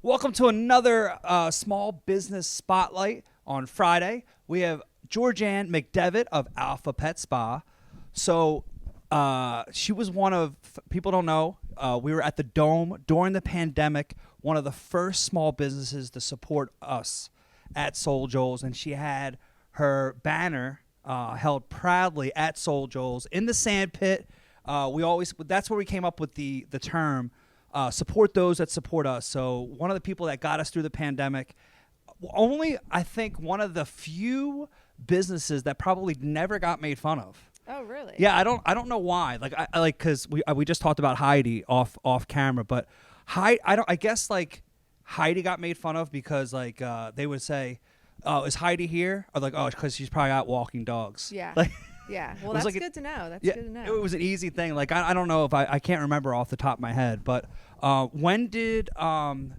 Welcome to another small business spotlight on Friday. We have Georgianne McDevitt of Alpha Pet Spa. So she was one of, people don't know, we were at the Dome during the pandemic, one of the first small businesses to support us at Soul Joel's, and she had her banner held proudly at Soul Joel's in the sand pit. That's where we came up with the term support those that support us. So one of the people that got us through the pandemic, only I think one of the few businesses that probably never got made fun of. Oh, really? Yeah, I don't know why. Like I like, because we just talked about Heidi off camera, but I guess like Heidi got made fun of because like they would say, "Oh, is Heidi here?" Or like, "Oh, because she's probably out walking dogs." Yeah. Like, Yeah. Well, was that's like good to know. That's yeah, good to know. it was an easy thing. Like I don't know if I can't remember off the top of my head, but when did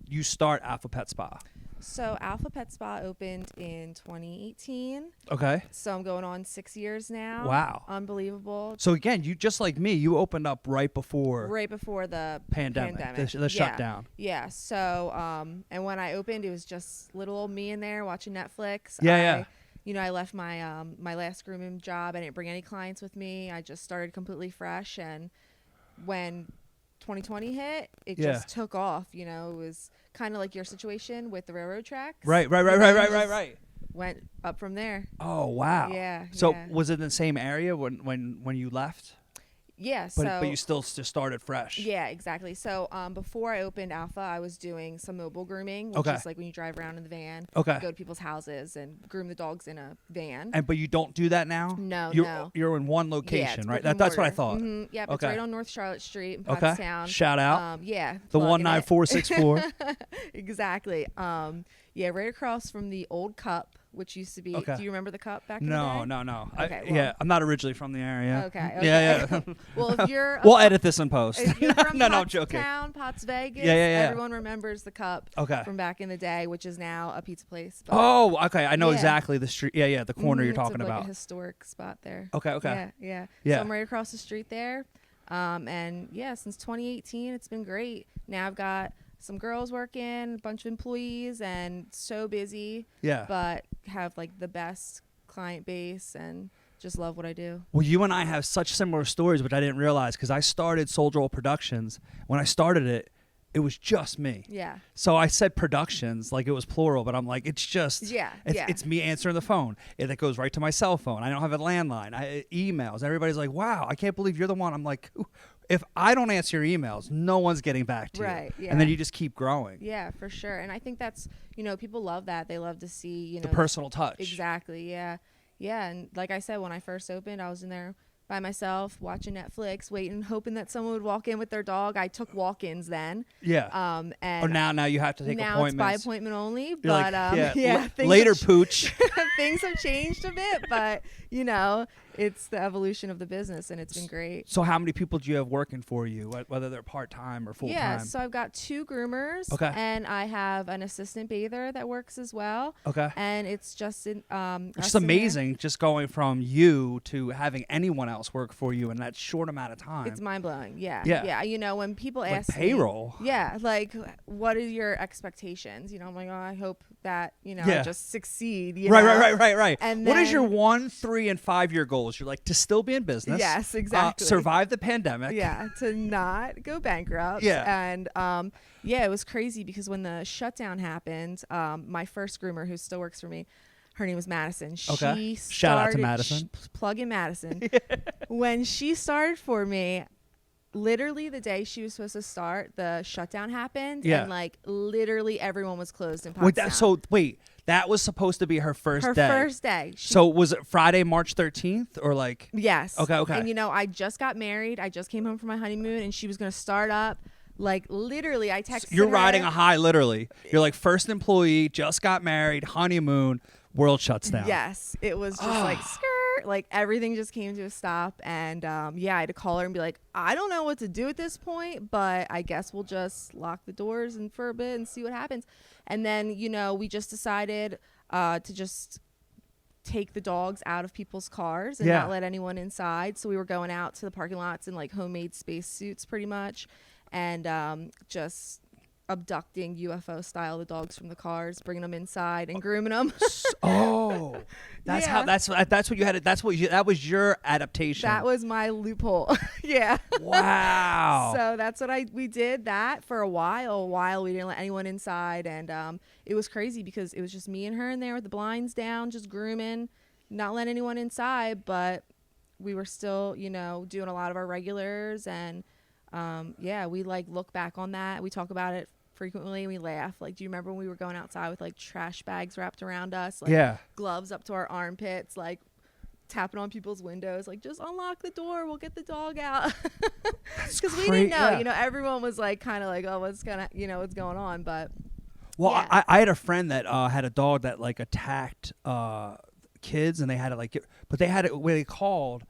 you start Alpha Pet Spa? So Alpha Pet Spa opened in 2018. Okay. So I'm going on 6 years now. Wow. Unbelievable. So again, you just like me, you opened up right before The pandemic. The shutdown. Yeah. So, and when I opened, it was just little old me in there watching Netflix. Yeah. You know, I left my my last grooming job. I didn't bring any clients with me. I just started completely fresh. And when 2020 hit, it just took off. You know, it was kind of like your situation with the railroad tracks. Right. Went up from there. Oh wow. Yeah. So yeah. was it in the same area when you left? Yeah. But you still just started fresh. Yeah, exactly. So before I opened Alpha, I was doing some mobile grooming, which Okay. is like when you drive around in the van, Okay. go to people's houses and groom the dogs in a van. But you don't do that now? No. You're in one Yeah, location, it's right? brick and That's what I mortar. thought. Yep, Okay. it's right on North Charlotte Street in Okay. Pottstown. Shout out. Yeah. The plugging it. 19464. Exactly. Yeah, right across from the old Cup, which used to be. Okay. Do you remember the Cup back in the No. day? Okay, Yeah, I'm not originally from the area. Okay. Yeah. Well, if you're We'll edit this in post. If you're from No, I'm joking. Pottstown, Potts Vegas, Yeah. everyone remembers the Cup Okay. from back in the day, which is now a pizza place. But Oh, okay. I know Yeah. exactly the street. Yeah. The corner you're talking it's about. like a historic spot there. Okay. Yeah. Yeah. So I'm right across the street there. And yeah, since 2018, it's been great. Now I've got some girls working, a bunch of employees, and so busy. Yeah. But have like the best client base and just love what I do. Well, you and I have such similar stories, which I didn't realize because I started Soul Joel Productions. When I started it, it was just me. Yeah. So I said productions like it was plural, but I'm like, it's just it's me answering the phone. It goes right to my cell phone. I don't have a landline. Emails. Everybody's like, wow, I can't believe you're the one. I'm like, if I don't answer your emails, no one's getting back to you. Right, yeah. And then you just keep growing. Yeah, for sure. And I think that's, people love that. They love to see, The personal touch. Exactly. Yeah. Yeah. And like I said, when I first opened, I was in there by myself watching Netflix, waiting, hoping that someone would walk in with their dog. I took walk-ins then. Yeah. And or now you have to take now appointments. it's by appointment only. You're But like, things later, have pooch. things have changed a bit, but it's the evolution of the business, and it's been great. So how many people do you have working for you, whether they're part-time or full-time? Yeah, so I've got 2 groomers, Okay. and I have an assistant bather that works as well. Okay. And it's just Which us is in there. amazing, just going from you to having anyone else work for you in that short amount of time. It's mind blowing. Yeah. Yeah. Yeah. When people like ask payroll. me, yeah, like what are your expectations? I'm like, oh, I hope that I Yeah. just succeed. Right. And what is your then- 1, 3, and 5 year goals? You're like to still be in business. Yes, exactly. Survive the pandemic. Yeah, to not go bankrupt. Yeah. And it was crazy because when the shutdown happened, my first groomer who still works for me, her name was Madison. Okay. She Shout out to started- Madison. Plug in Madison. When she started for me, literally the day she was supposed to start, the shutdown happened. Yeah. And like literally everyone was closed in Pottstown. That was supposed to be her first her day. first day. So was it Friday, March 13th, or like? Yes. Okay. And I just got married. I just came home from my honeymoon, and she was gonna start up. Like literally, I texted You're her. riding a high, literally. You're like first employee, just got married, honeymoon, world shuts down. Yes, it was just like skirt. Like everything just came to a stop, and I had to call her and be like, I don't know what to do at this point, but I guess we'll just lock the doors and for a bit and see what happens. And then we just decided to just take the dogs out of people's cars and not let anyone inside. So we were going out to the parking lots in like homemade space suits, pretty much, and just abducting UFO style the dogs from the cars, bringing them inside and grooming them. Oh, that's Yeah. that's what you had. That was your adaptation. That was my loophole. Yeah. Wow. So that's what we did that for a while we didn't let anyone inside, and it was crazy because it was just me and her in there with the blinds down, just grooming, not letting anyone inside, but we were still, doing a lot of our regulars, and yeah, we like look back on that. We talk about it frequently and we laugh. Like, do you remember when we were going outside with like trash bags wrapped around us, like Yeah. gloves up to our armpits, like tapping on people's windows, like, just unlock the door, we'll get the dog out. Because we didn't know, yeah. everyone was like kind of like, oh, what's going on, but Well, yeah. I had a friend that had a dog that like attacked kids, and they had to like but they had it what they called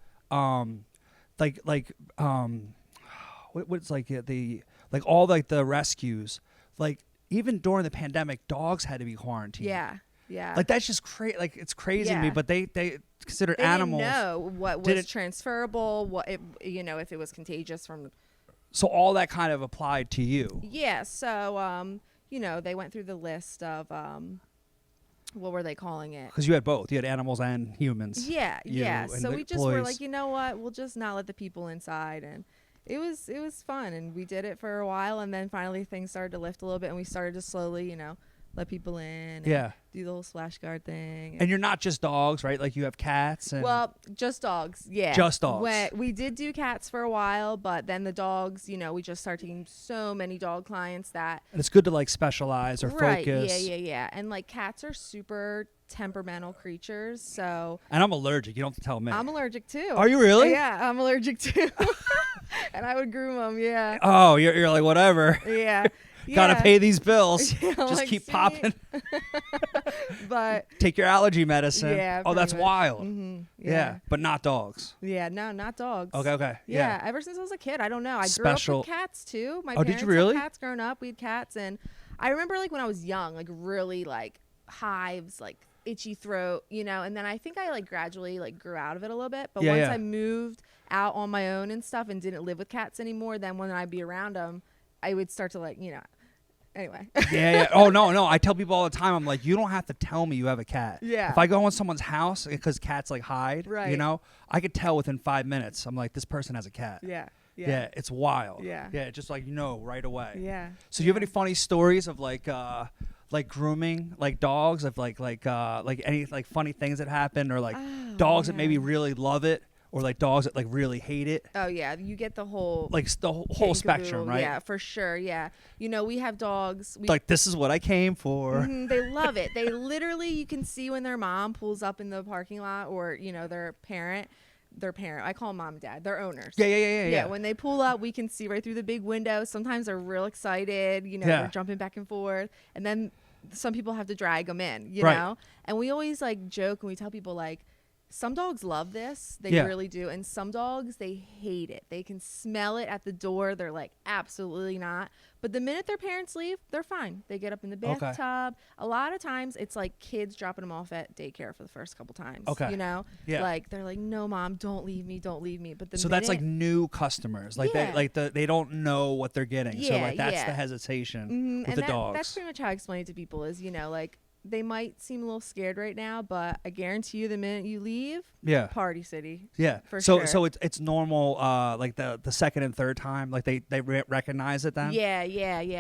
what's like the like all like the rescues, like even during the pandemic, dogs had to be quarantined. yeah, Like that's just crazy. Like it's crazy to me, Yeah. but they consider they animals. didn't know what Did was it- transferable, what it, if it was contagious from. So all that kind of applied to you. Yeah, so they went through the list of what were they calling it? Because you had both. You had animals and humans. Yeah, You yeah. and So the we just were employees. like, you know what? We'll just not let the people inside, and it was fun, and we did it for a while, and then finally things started to lift a little bit, and we started to slowly, let people in. And Yeah. do the whole splash guard thing. And you're not just dogs, right? Like you have cats and Well, just dogs. Yeah. Just dogs. We did do cats for a while, but then the dogs, we just started taking so many dog clients that. and it's good to like specialize or Right. focus. Yeah. And like cats are super temperamental creatures, so And I'm allergic. You don't have to tell me. I'm allergic too. Are you really? Yeah, I'm allergic too. And I would groom them. Yeah. Oh, you're like whatever. Yeah. Gotta Yeah. pay these bills. Yeah, Just like, keep see? popping. But Take your allergy medicine. Yeah, Oh, that's pretty much. wild. mhm, Yeah. But not dogs. Yeah, no, not dogs. Okay. Yeah, ever since I was a kid, I don't know. I grew Special- up with cats too. My Oh, did parents you had really? cats growing up. We had cats, and I remember like when I was young, like really like hives, like itchy throat, and then I think I like gradually like grew out of it a little bit. But Yeah, once yeah. I moved out on my own and stuff and didn't live with cats anymore, then when I'd be around them, I would start to like, anyway. Yeah. Oh no. I tell people all the time. I'm like, you don't have to tell me you have a cat. Yeah. If I go in someone's house because cats like hide, Right. I could tell within 5 minutes. I'm like, this person has a cat. Yeah. Yeah. It's wild. Yeah. Yeah. Just like right away. Yeah. So do you have any funny stories of like grooming like dogs, of like any like funny things that happen, or like Oh, dogs that man. maybe really love it, or like dogs that like really hate it, Oh yeah, you get the whole like the whole kit and spectrum, caboodle. right? Yeah, for sure. Yeah, we have dogs. We Like this is what I came for. They love it. They literally, you can see when their mom pulls up in the parking lot, or their parent. I call them mom and dad. They're owners. Yeah. When they pull up, we can see right through the big window. Sometimes they're real excited. Yeah. They're jumping back and forth, and then some people have to drag them in. You Right. know, and we always like joke and we tell people like. Some dogs love this. They Yeah. really do. And some dogs, they hate it. They can smell it at the door. They're like, absolutely not. But the minute their parents leave, they're fine. They get up in the Okay. bathtub. A lot of times, it's like kids dropping them off at daycare for the first couple times. Okay. Yeah. Like, they're like, no, mom, don't leave me. Don't leave me. But the So minute, that's like new customers, like Yeah. they don't know what they're getting. So Yeah, like that's yeah. the hesitation Mhm, with and the dogs. that's pretty much how I explain it to people is, like, they might seem a little scared right now, but I guarantee you the minute you leave, Yeah. party city. Yeah. For so sure. so it's normal like the second and third time, like they recognize it then? Yeah,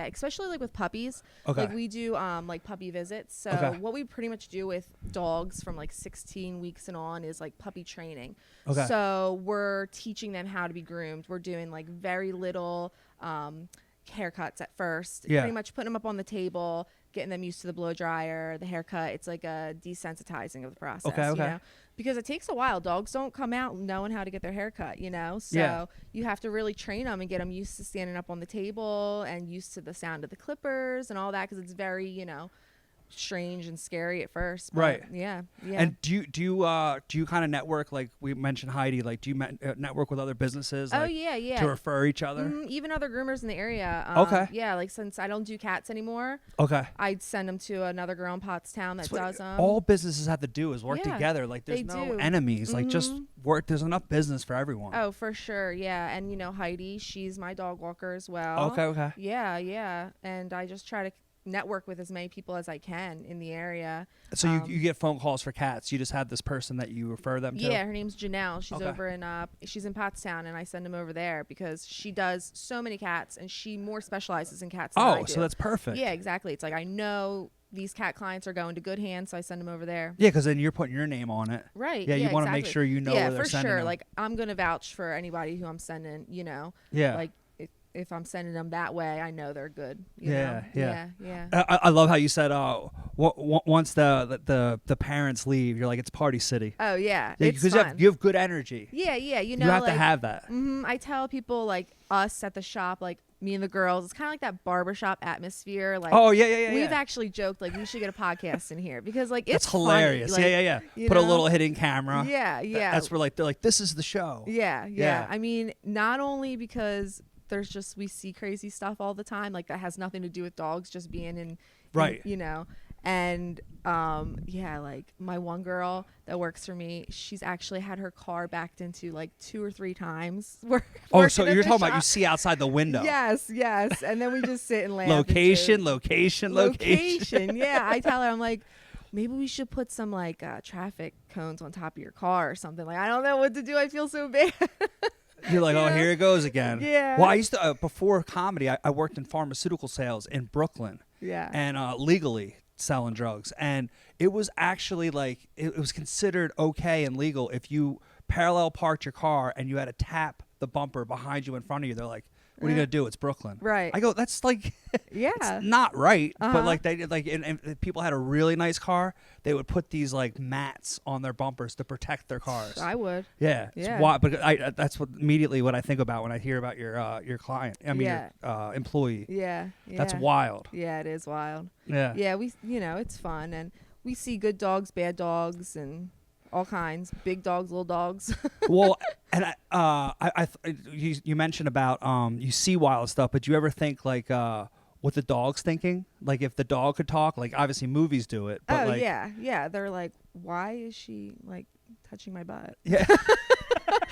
especially like with puppies. Okay. Like we do like puppy visits. So Okay. what we pretty much do with dogs from like 16 weeks and on is like puppy training. Okay. So we're teaching them how to be groomed. We're doing like very little haircuts at first. Yeah. Pretty much putting them up on the table, getting them used to the blow dryer, the haircut. It's like a desensitizing of the process. Okay, okay. Because it takes a while. Dogs don't come out knowing how to get their hair cut, So Yeah. you have to really train them and get them used to standing up on the table and used to the sound of the clippers and all that because it's very, strange and scary at first. But Right. Yeah. And do you kind of network, like we mentioned Heidi? Like, do you network with other businesses? Oh Like, yeah. to refer each other. Even other groomers in the area. Okay. Yeah, like since I don't do cats anymore, Okay. I'd send them to another girl in Pottstown that That's what does them. all businesses have to do is work Yeah, together. Like, there's they no do. enemies. Like, just work. There's enough business for everyone. Oh, for sure. Yeah. And Heidi, she's my dog walker as well. Okay. Yeah. And I just try to network with as many people as I can in the area. So you get phone calls for cats. You just have this person that you refer them to. Yeah, her name's Janelle. She's Okay. over in she's in Pottstown, and I send them over there because she does so many cats, and she more specializes in cats than I Oh, do. so that's perfect. Yeah, exactly. It's like I know these cat clients are going to good hands, so I send them over there. Yeah, because then you're putting your name on it. Right. Yeah, you want to make exactly. sure you know yeah, where they're for sending sure. them. Like I'm gonna vouch for anybody who I'm sending. Yeah. Like if I'm sending them that way, I know they're good. Yeah. Yeah. I love how you said, once the parents leave, you're like, it's party city. Oh yeah, Yeah, it's because fun. you have good energy. Yeah. You have to like, have that. I tell people like us at the shop, like me and the girls, it's kind of like that barbershop atmosphere. Like, Oh yeah. we've actually joked like we should get a podcast in here because like it's That's hilarious. funny. Like, Yeah. you Put a know? little hidden camera. Yeah. That's where like they're like, this is the show. Yeah. I mean, not only because there's just we see crazy stuff all the time, like that has nothing to do with dogs just being in Right. And like my one girl that works for me, she's actually had her car backed into like 2 or 3 times. Oh, so you're talking about you see outside the window. Yes. And then we just sit and laugh. Location. Yeah, I tell her, I'm like, maybe we should put some like traffic cones on top of your car or something. Like I don't know what to do. I feel so bad. You're like, oh, here it goes again. Yeah. Well, I used to before comedy, I worked in pharmaceutical sales in Brooklyn. Yeah. And legally selling drugs, and it was actually like it was considered okay and legal if you parallel parked your car and you had to tap the bumper behind you in front of you. They're like, what are you gonna do? It's Brooklyn. Right. I go, that's like Yeah. it's not right. But Uh-huh. like they like and if people had a really nice car, they would put these like mats on their bumpers to protect their cars. I would. Yeah, it's Yeah. wild, but that's what immediately what I think about when I hear about your client. I mean, Yeah. your employee. Yeah. That's wild. Yeah, it is wild. Yeah. Yeah, we it's fun, and we see good dogs, bad dogs, and all kinds, big dogs, little dogs. Well, and you mentioned about you see wild stuff, but do you ever think like what the dog's thinking? Like if the dog could talk, like obviously movies do it, but like yeah. They're like, why is she like touching my butt? yeah.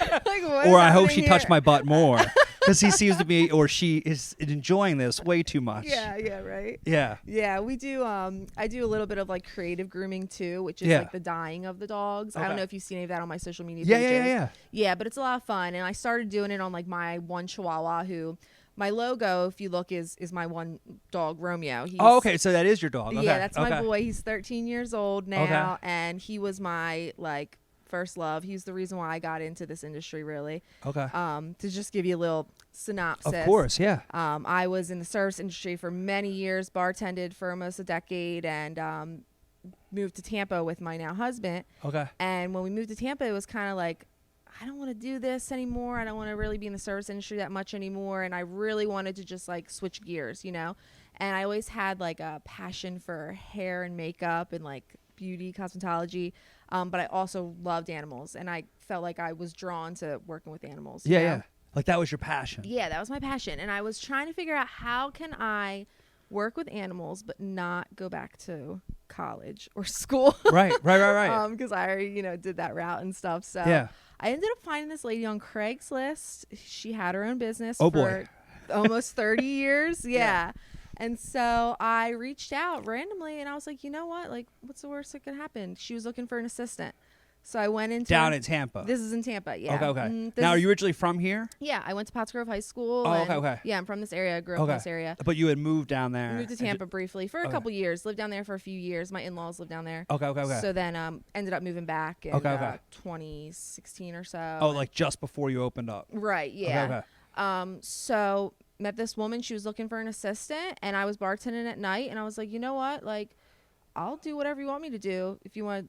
Like, what Or is I hope happening she touched here? my butt more because he seems to be or she is enjoying this way too much. Yeah, right. Yeah. Yeah, we do. I do a little bit of like creative grooming too, which is Yeah. like the dyeing of the dogs. I Okay. don't know if you've seen any of that on my social media Yeah, pages. yeah. Yeah, but it's a lot of fun, and I started doing it on like my one Chihuahua who. My logo, if you look, is my one dog, Romeo. He's, Oh, okay. So that is your dog. Okay. Yeah, that's my okay. boy. He's 13 years old now, and he was my like first love. He's the reason why I got into this industry, really. Okay. To just give you a little synopsis. Of course, yeah. I was in the service industry for many years, bartended for almost a decade, and moved to Tampa with my now husband. Okay. And when we moved to Tampa, it was kind of like, I don't want to do this anymore. I don't want to really be in the service industry that much anymore. And I really wanted to just like switch gears, And I always had like a passion for hair and makeup and like beauty, cosmetology. But I also loved animals. And I felt like I was drawn to working with animals. you know? Yeah. Like that was your passion. Yeah, that was my passion. And I was trying to figure out how can I work with animals but not go back to college or school. Right. Because I already, did that route and stuff. So Yeah. I ended up finding this lady on Craigslist. She had her own business Oh, for boy. almost 30 years. Yeah. Yeah. And so I reached out randomly and I was like, you know what? Like, what's the worst that could happen? She was looking for an assistant. So I went into Down in Tampa. This is in Tampa, yeah. Okay. This Now, are is- you originally from here? Yeah, I went to Potts Grove High School. Oh, and okay. Yeah, I'm from this area. I grew up in this area. But you had moved down there. I moved to Tampa briefly for a Okay. couple years. Lived down there for a few years. My in-laws lived down there. Okay. So then ended up moving back in 2016 or so. Oh, like just before you opened up. Right, yeah. Okay. So met this woman. She was looking for an assistant, and I was bartending at night. And I was like, you know what? Like, I'll do whatever you want me to do if you want to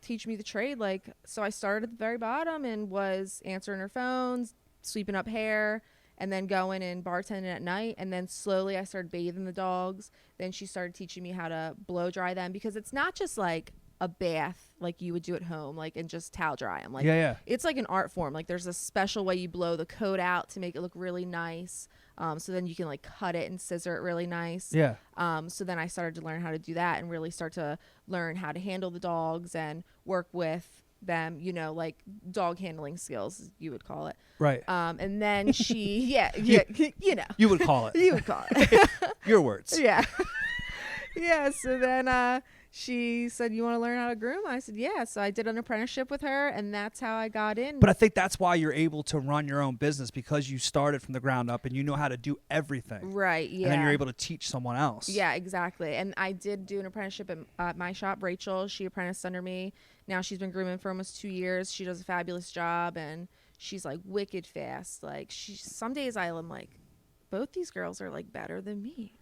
teach me the trade. Like, so I started at the very bottom and was answering her phones, sweeping up hair, and then going and bartending at night. And then slowly I started bathing the dogs. Then she started teaching me how to blow dry them, because it's not just like a bath like you would do at home, like, and just towel dry them. Like, Yeah. it's like an art form. Like, there's a special way you blow the coat out to make it look really nice. So then you can like cut it and scissor it really nice. Yeah. So then I started to learn how to do that and really start to learn how to handle the dogs and work with them, you know, like dog handling skills, you would call it. Right. And then she, you know, You would call it. you would call it. Your words. Yeah. Yeah. So then she said, "You want to learn how to groom?" I said, "Yeah." So I did an apprenticeship with her, and that's how I got in. But I think that's why you're able to run your own business, because you started from the ground up and you know how to do everything. Right. Yeah. And then you're able to teach someone else. Yeah, exactly. And I did do an apprenticeship at my shop. Rachel, she apprenticed under me. Now she's been grooming for almost 2 years. She does a fabulous job, and she's like wicked fast. Like, some days I'm like, both these girls are like better than me.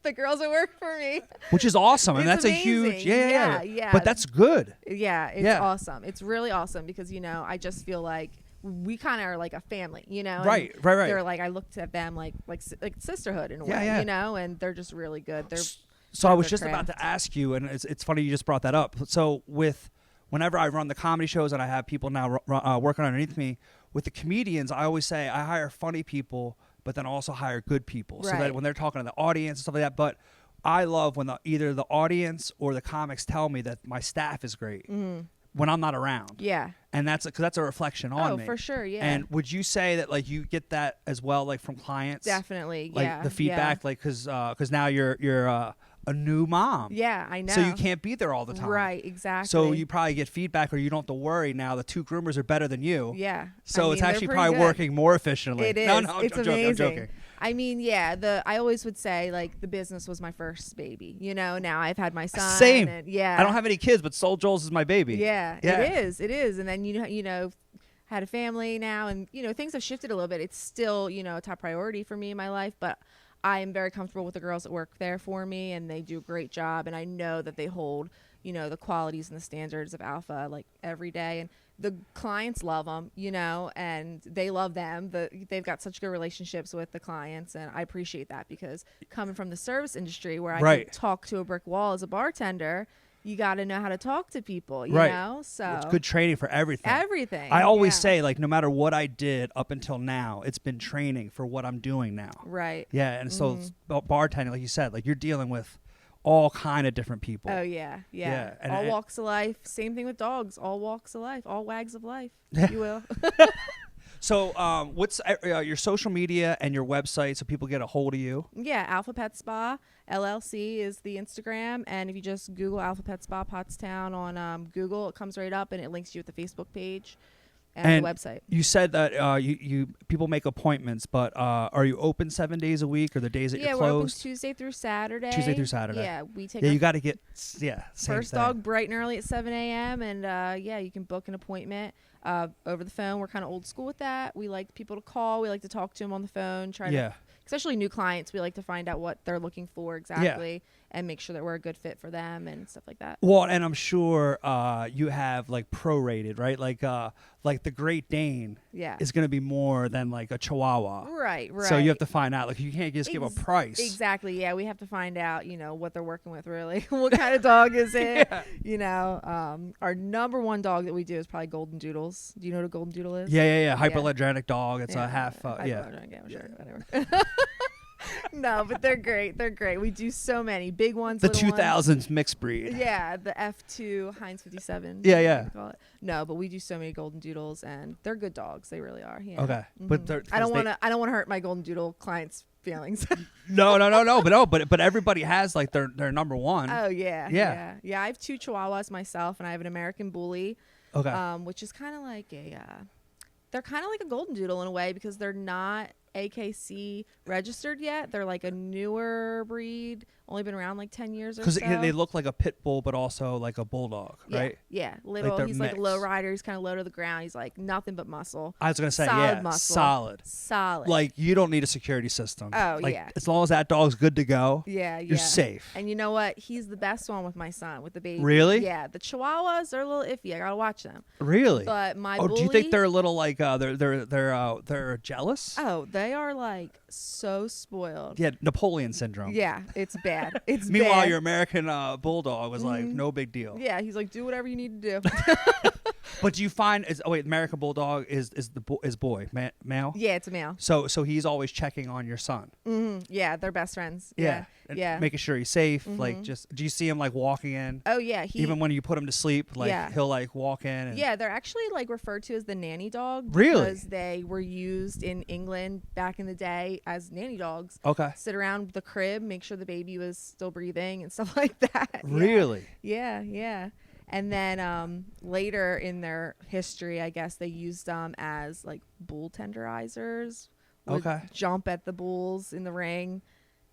The girls that work for me. Which is awesome. And It's that's a huge, amazing. yeah. But that's good. Yeah, it's Yeah. awesome. It's really awesome, because, you know, I just feel like we kind of are like a family, you know? And Right. They're like, I looked at them like sisterhood in a Yeah, way, yeah. you know? And they're just really good. They're So I was their just about craft. to ask you, and it's funny you just brought that up. So whenever I run the comedy shows and I have people now working underneath me, with the comedians, I always say I hire funny people, but then also hire good people. So that Right. when they're talking to the audience and stuff like that. But I love when either the audience or the comics tell me that my staff is great when I'm not around. Yeah. And that's because that's a reflection on Oh, me. for sure. Yeah. And would you say that like you get that as well, like from clients? Definitely. Like yeah. the feedback, like because now you're a new mom. Yeah, I know. So you can't be there all the time. Right. Exactly. So you probably get feedback, or you don't have to worry now. The two groomers are better than you. Yeah. So I it's mean, actually they're probably pretty good. working more efficiently. It is. No, It's I'm joking. amazing. I'm joking. I mean, yeah. I always would say like the business was my first baby. You know, now I've had my son. Same. And, yeah. I don't have any kids, but Soul Joel's is my baby. Yeah, Yeah. It is. And then you know, had a family now, and you know, things have shifted a little bit. It's still, you know, a top priority for me in my life, but I am very comfortable with the girls that work there for me, and they do a great job, and I know that they hold, you know, the qualities and the standards of Alpha like every day, and the clients love them, you know, and they love them. They've got such good relationships with the clients, and I appreciate that, because coming from the service industry where I Right. can talk to a brick wall as a bartender, you got to know how to talk to people, you Right. know? So It's good training for everything. everything. I always yeah. say, like, no matter what I did up until now, it's been training for what I'm doing now. Right. Yeah, and so bartending, like you said, like you're dealing with all kind of different people. Oh yeah, Yeah, yeah. and all it- walks of life. Same thing with dogs. All walks of life. All wags of life, if you will. So, what's your social media and your website so people get a hold of you? Yeah, Alpha Pet Spa LLC is the Instagram, and if you just Google Alpha Pet Spa Pottstown on Google, it comes right up, and it links you with the Facebook page and the website. You said that you people make appointments, but are you open 7 days a week, or the days that Yeah, you're we're open closed? Tuesday through Saturday. Tuesday through Saturday. Yeah, we take Yeah, our you got to get same first thing. dog bright and early at 7 a.m. And yeah, you can book an appointment over the phone. We're kind of old school with that. We like people to call. We like to talk to them on the phone. Yeah. Especially new clients, we like to find out what they're looking for exactly and make sure that we're a good fit for them and stuff like that. Well, and I'm sure you have like prorated, right? Like the Great Dane Yeah. is going to be more than like a Chihuahua. Right. So you have to find out. Like you can't just give a Ex- price. Exactly. Yeah, we have to find out, you know, what they're working with really. What kind of dog is it? You know, our number one dog that we do is probably Golden Doodles. Do you know what a Golden Doodle is? Yeah. Hyperallergenic dog. It's a half. Yeah. Hypoallergenic, sure, whatever. No, but they're great. They're great. We do so many big ones. The little ones. 2000s mixed breed. Yeah, the F2 Heinz 57. Yeah. we call it. No, but we do so many Golden Doodles, and they're good dogs. They really are. Yeah. Okay, but they're, I don't 'cause want to hurt my Golden Doodle clients' feelings. No, but everybody has like their number one. Oh yeah, Yeah. yeah. I have 2 Chihuahuas myself, and I have an American Bully, Okay. which is kind of like they're kind of like a Golden Doodle in a way because they're not AKC registered yet. They're like a newer breed, only been around like 10 years or Because so. they look like a pit bull, but also like a bulldog, yeah, right? yeah, little. they're He's like a low mixed. rider. He's kind of low to the ground. He's like nothing but muscle. I was gonna say, Solid yeah, muscle. solid. Like you don't need a security system. Oh, like, yeah. as long as that dog's good to go, Yeah, you're yeah. safe. And you know what? He's the best one with my son, with the baby. Really? Yeah. The Chihuahuas are a little iffy. I gotta watch them. Really? But my Oh, bully, do you think they're a little like they're jealous? Oh, they are like so spoiled. Yeah, Napoleon syndrome. Yeah, it's bad. It's Meanwhile, bad. your American bulldog was like Mhm. no big deal. Yeah, he's like, do whatever you need to do. But do you find American bulldog is boy male? Yeah, it's a male. So he's always checking on your son. Yeah, they're best friends. Yeah. Yeah. And making sure he's safe. Mhm. Like, just do you see him like walking in? Oh yeah, Even when you put him to sleep, like Yeah. he'll like walk in. And, yeah, they're actually like referred to as the nanny dog. Really? Because they were used in England back in the day as nanny dogs. Okay. Sit around the crib, make sure the baby was still breathing and stuff like that. Yeah. Really? Yeah, yeah. And then later in their history, I guess they used them as like bull tenderizers. Would Okay. Jump at the bulls in the ring.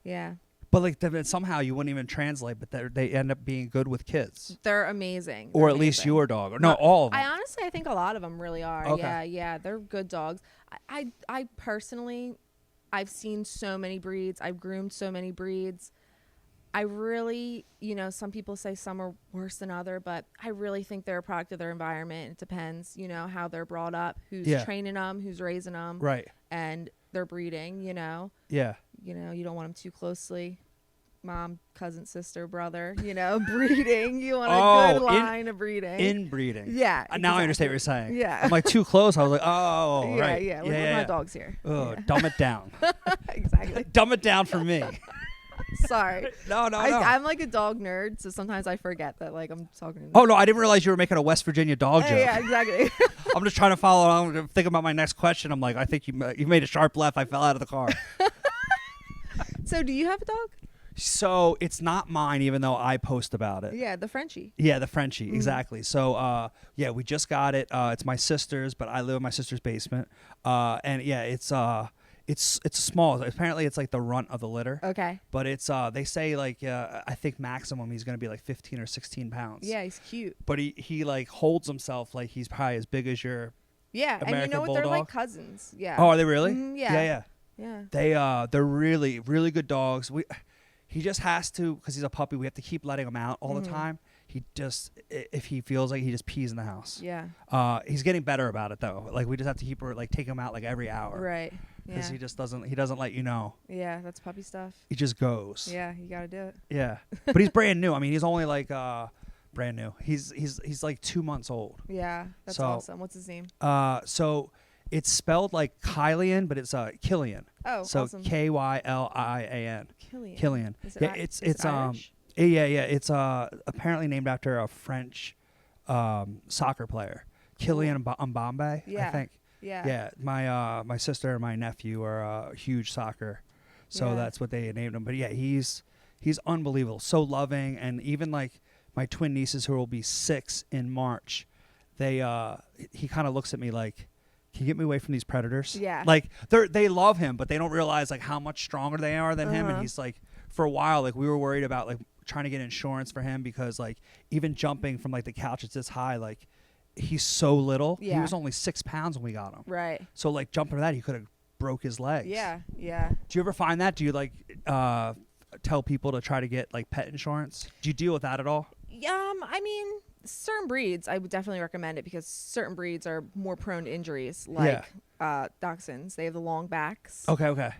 Yeah. But like then somehow you wouldn't even translate, but they end up being good with kids, They're amazing. or They're at least amazing. your dog, or no, all of them. I honestly, I think a lot of them really are. Okay. Yeah, yeah, they're good dogs. I personally, I've seen so many breeds. I've groomed so many breeds. I really, some people say some are worse than other, but I really think they're a product of their environment. It depends, how they're brought up, who's Yeah. training them, who's raising them, Right. and their breeding. Yeah. You don't want them too closely. Mom, cousin, sister, brother, breeding. You want a good line of breeding. Inbreeding. Yeah. Now I understand what exactly. you're saying. Yeah. I'm like too close. I was like, oh, Yeah, right. yeah. Look at my dogs here. Oh, Yeah. dumb it down. Exactly. Dumb it down for me. Sorry. No. I'm like a dog nerd, so sometimes I forget that like I'm talking to Oh no, I didn't realize you were making a West Virginia dog joke. Yeah, exactly. I'm just trying to follow. I'm thinking about my next question. I'm like, I think you made a sharp left. I fell out of the car. So do you have a dog? So it's not mine, even though I post about it. Yeah, the Frenchie. Yeah, the Frenchie, exactly. So, we just got it. It's my sister's, but I live in my sister's basement. And yeah, it's small. Apparently, it's like the runt of the litter. Okay. But it's they say like I think maximum he's gonna be like 15 or 16 pounds. Yeah, he's cute. But he like holds himself like he's probably as big as your. Yeah, and you American know what? They're like Bulldog? cousins. Yeah. Oh, are they really? Yeah. Yeah. They're really really good dogs. He just has to, because he's a puppy. We have to keep letting him out all the time. He just, if he feels like he just pees in the house. Yeah. He's getting better about it though. Like we just have to take him out like every hour. Right. Because Yeah. he doesn't let you know. Yeah, that's puppy stuff. He just goes. Yeah, you gotta do it. Yeah. But he's brand new. I mean, he's only like brand new. He's like 2 months old. Yeah, that's So- awesome. What's his name? So it's spelled like Kylian, but it's Killian. Oh, So awesome. Kylian. Killian. Killian. Is it Yeah, is it's it Irish? yeah. It's apparently named after a French soccer player, Kylian Mbappe. Yeah. I think. Yeah. Yeah, my sister and my nephew are huge soccer, so Yeah. that's what they named him. But yeah, he's unbelievable, so loving, and even like my twin nieces who will be 6 in March, he kind of looks at me like, can you get me away from these predators? Yeah. Like they love him, but they don't realize like how much stronger they are than him. And he's like, for a while, like we were worried about like trying to get insurance for him because like even jumping from like the couch it's this high, like he's so little. He Yeah. was only 6 pounds when we got him. Right. So like jumping to that, he could have broke his legs. Yeah. Yeah. Do you ever find that? Do you like tell people to try to get like pet insurance? Do you deal with that at all? I mean, certain breeds, I would definitely recommend it because certain breeds are more prone to injuries, like dachshunds. They have the long backs. Okay.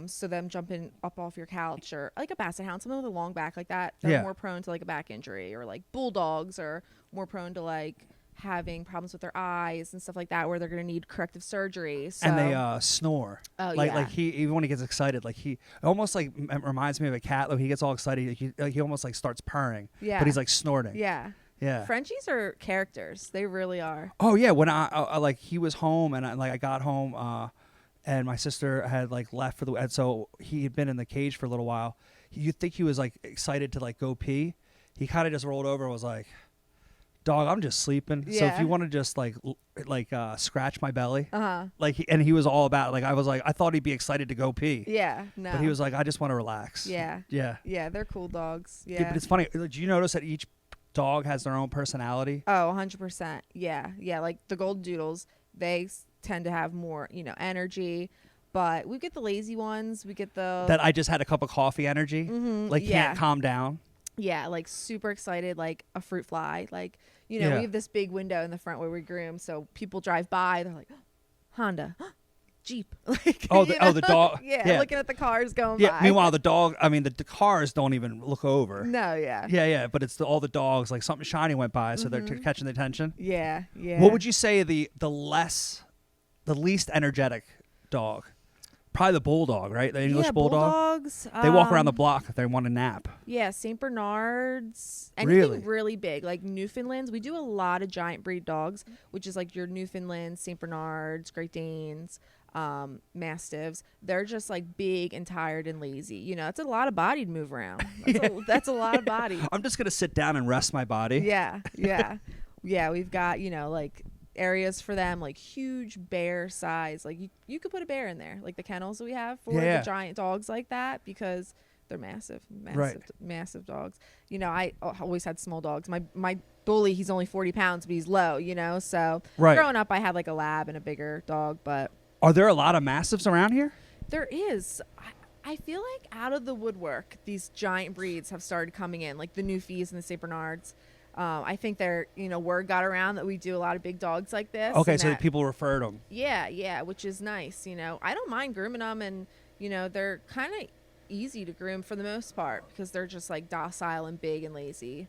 So them jumping up off your couch, or like a basset hound, something with a long back like that, they're Yeah. more prone to like a back injury. Or like bulldogs are more prone to like having problems with their eyes and stuff like that, where they're going to need corrective surgery. So, And they snore. Oh, like yeah. like he even when he gets excited, like he almost like reminds me of a cat. Like he gets all excited, he almost like starts purring. Yeah. But he's like snorting. yeah. Yeah. Frenchies are characters. They really are. Oh yeah, when I like he was home and I got home and my sister had like left for the and so he had been in the cage for a little while. You'd think he was like excited to like go pee. He kind of just rolled over and was like, dog, I'm just sleeping. So if Yeah. you want to just scratch my belly, Uh-huh. and he was all about like, I was like, I thought he'd be excited to go pee, Yeah. No. but he was like, I just want to relax. Yeah. Yeah. Yeah, they're cool dogs. Yeah, Yeah. but it's funny. Do you notice that each dog has their own personality? Oh, 100%. Yeah. Yeah, like the Golden Doodles, they tend to have more, energy, but we get the lazy ones, we get the That I just had a cup of coffee energy, like yeah. can't calm down. Yeah, like super excited, like a fruit fly. Like, Yeah. we have this big window in the front where we groom, so people drive by, they're like, Honda, Jeep. Like, Oh, the dog. Yeah, looking at the cars going Yeah. by. Meanwhile, the dog. I mean, the cars don't even look over. No, yeah. Yeah. But it's all the dogs. Like something shiny went by, so they're catching the attention. Yeah, yeah. What would you say the least energetic dog? Probably the bulldog, right? The English bulldog. Bulldogs. They walk around the block if they want a nap. Yeah, St. Bernards. Anything Really? really big, like Newfoundlands. We do a lot of giant breed dogs, which is like your Newfoundlands, St. Bernards, Great Danes, Mastiffs. They're just like big and tired and lazy. It's a lot of body to move around. That's a lot of body. I'm just gonna sit down and rest my body. Yeah, yeah. Yeah, we've got, like areas for them, like huge bear size. Like you could put a bear in there, like the kennels that we have for Yeah. the giant dogs like that, because they're massive, Right. massive dogs. I always had small dogs. My bully, he's only 40 pounds, but he's low, so Right. growing up I had like a lab and a bigger dog, but Are there a lot of mastiffs around here? there is. I feel like out of the woodwork, these giant breeds have started coming in, like the Newfies and the St. Bernards. I think word got around that we do a lot of big dogs like this. Okay, and so that- people referred them. yeah, which is nice. I don't mind grooming them, and they're kind of easy to groom for the most part because they're just like docile and big and lazy.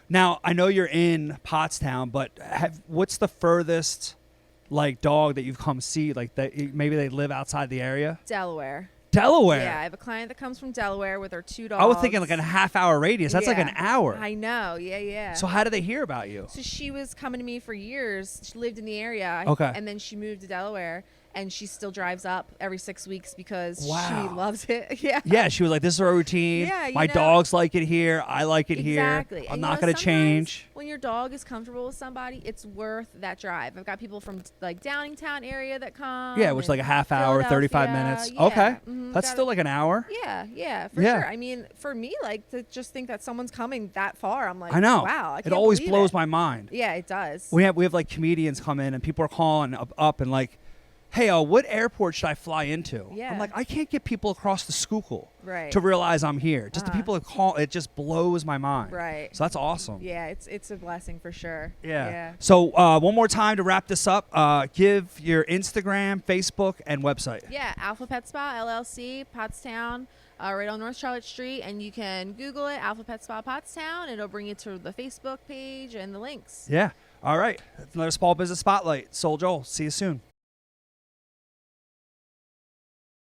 Now I know you're in Pottstown, but what's the furthest like dog that you've come see? Like that maybe they live outside the area. Delaware. Delaware. Yeah, I have a client that comes from Delaware with her 2 dogs. I was thinking like a half-hour radius. That's like Yeah, an hour. I know. Yeah. So how did they hear about you? So she was coming to me for years. She lived in the area. Okay. And then she moved to Delaware, and she still drives up every 6 weeks because Wow. she loves it. Yeah. Yeah, she was like, "This is our routine. Yeah, My dogs like it here. I like it Exactly. here. I'm And not going to change." When your dog is comfortable with somebody, it's worth that drive. I've got people from like Downingtown area that come. Yeah, which is like a and half hour, 35 Philadelphia. minutes. Yeah. Okay. Mhm. That's Got still it. like an hour. Yeah, for Yeah. sure. I mean, for me, like to just think that someone's coming that far, I'm like, I know. wow, I it can't always believe blows it. my mind. Yeah, it does. We have like comedians come in and people are calling up and like, "Hey, what airport should I fly into?" Yeah. I'm like, I can't get people across the Schuylkill Right. to realize I'm here. Just the Uh-huh. people that call, it just blows my mind. Right. So that's awesome. Yeah, it's a blessing for sure. Yeah. So one more time to wrap this up, give your Instagram, Facebook, and website. Yeah, Alpha Pet Spa LLC, Pottstown, right on North Charlotte Street, and you can Google it, Alpha Pet Spa Pottstown. It'll bring you to the Facebook page and the links. Yeah. All right. That's another Small Business Spotlight. Soul Joel. See you soon.